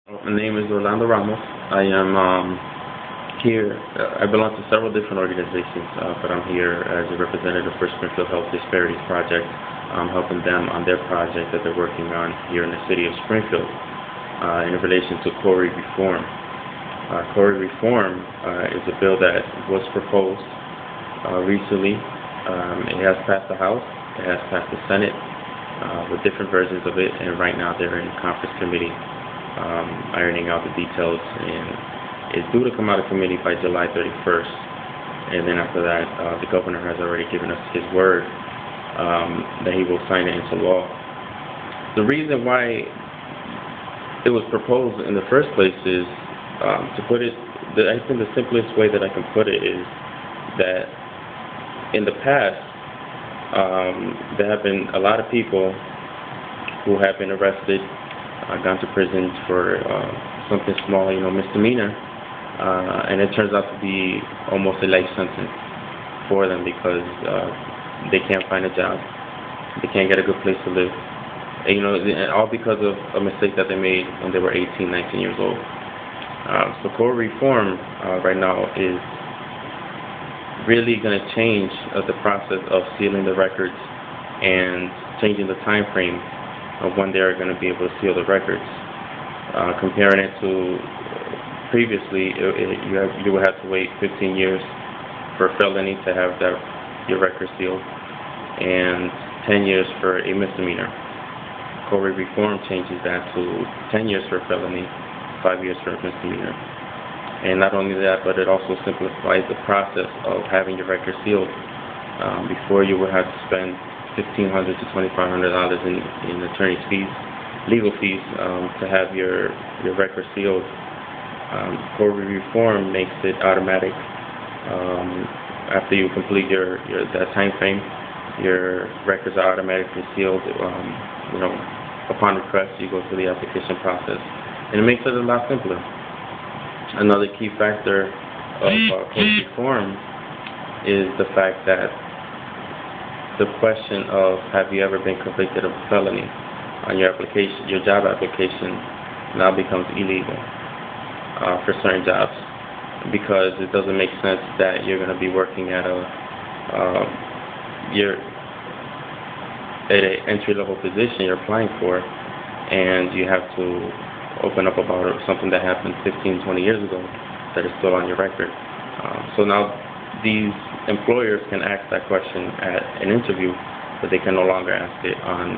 My name is Orlando Ramos. I am here. I belong to several different organizations, but I'm here as a representative for Springfield Health Disparities Project. I'm helping them on their project that they're working on here in the city of Springfield in relation to CORI reform. CORI reform is a bill that was proposed recently. It has passed the House. It has passed the Senate with different versions of it, and right now they're in conference committee. Ironing out the details, and it's due to come out of committee by July 31st. And then after that, the governor has already given us his word that he will sign it into law. The reason why it was proposed in the first place is to put it, I think the simplest way that I can put it is that in the past, there have been a lot of people who have been arrested, gone to prison for something small, misdemeanor, and it turns out to be almost a life sentence for them because they can't find a job, they can't get a good place to live, and, all because of a mistake that they made when they were 18, 19 years old. So CORI reform right now is really going to change the process of sealing the records and changing the time frame of when they're going to be able to seal the records. Comparing it to previously, you would have to wait 15 years for a felony to have your record sealed, and 10 years for a misdemeanor. CORI reform changes that to 10 years for a felony, 5 years for a misdemeanor. And not only that, but it also simplifies the process of having your record sealed. Before, you would have to spend $1,500 to $2,500 in attorney's fees, legal fees, to have your record sealed. CORI reform makes it automatic. After you complete that time frame, your records are automatically sealed. Upon request, you go through the application process, and it makes it a lot simpler. Another key factor of CORI reform is the fact that the question of have you ever been convicted of a felony on your application, your job application, now becomes illegal for certain jobs, because it doesn't make sense that you're going to be working at an entry-level position you're applying for, and you have to open up about something that happened 15, 20 years ago that is still on your record. So now these employers can ask that question at an interview, but they can no longer ask it on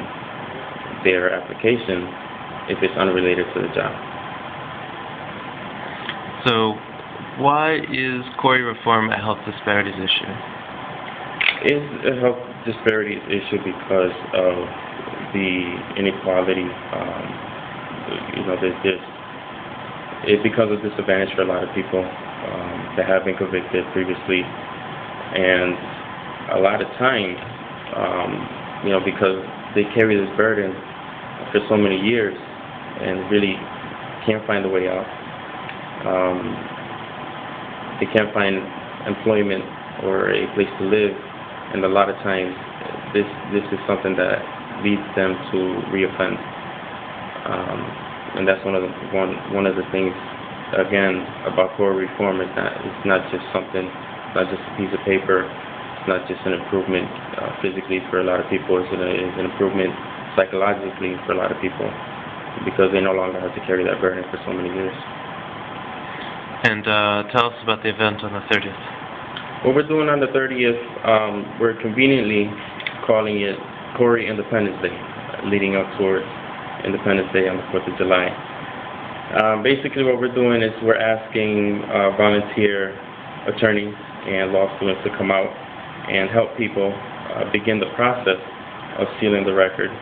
their application if it's unrelated to the job. So why is CORI reform a health disparities issue? It's a health disparities issue because of the inequality. It becomes a disadvantage for a lot of people that have been convicted previously, and a lot of times, because they carry this burden for so many years and really can't find a way out. They can't find employment or a place to live, and a lot of times this is something that leads them to reoffend. And that's one of the things, again, about CORI reform, is that it's not just something, not just a piece of paper. It's not just an improvement physically for a lot of people. It's an improvement psychologically for a lot of people, because they no longer have to carry that burden for so many years. And tell us about the event on the 30th. What we're doing on the 30th, we're conveniently calling it CORI Independence Day, leading up towards Independence Day on the 4th of July. Basically what we're doing is we're asking volunteer attorneys and law students to come out and help people begin the process of sealing the record.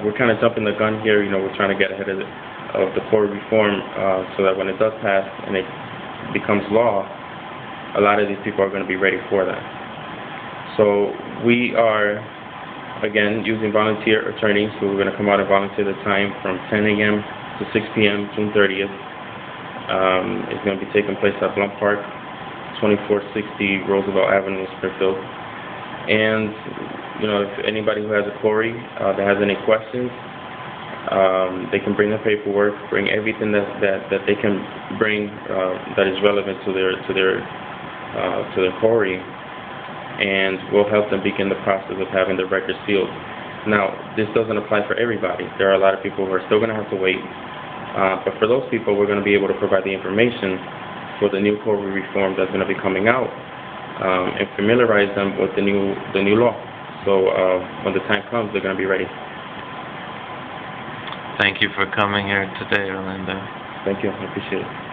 We're kind of jumping the gun here. We're trying to get ahead of the CORI reform so that when it does pass and it becomes law, a lot of these people are going to be ready for that. So we are, again, using volunteer attorneys who are going to come out and volunteer the time from 10 a.m. to 6 p.m. June 30th. It's going to be taking place at Blunt Park, 2460 Roosevelt Avenue, Springfield. And if anybody who has a CORI that has any questions, They can bring the paperwork, bring everything that they can bring that is relevant to their CORI, and we'll help them begin the process of having the records sealed. Now, this doesn't apply for everybody. There are a lot of people who are still going to have to wait, but for those people, we're going to be able to provide the information for the new CORI reform that's going to be coming out, and familiarize them with the new law. So when the time comes, they're going to be ready. Thank you for coming here today, Orlando. Thank you. I appreciate it.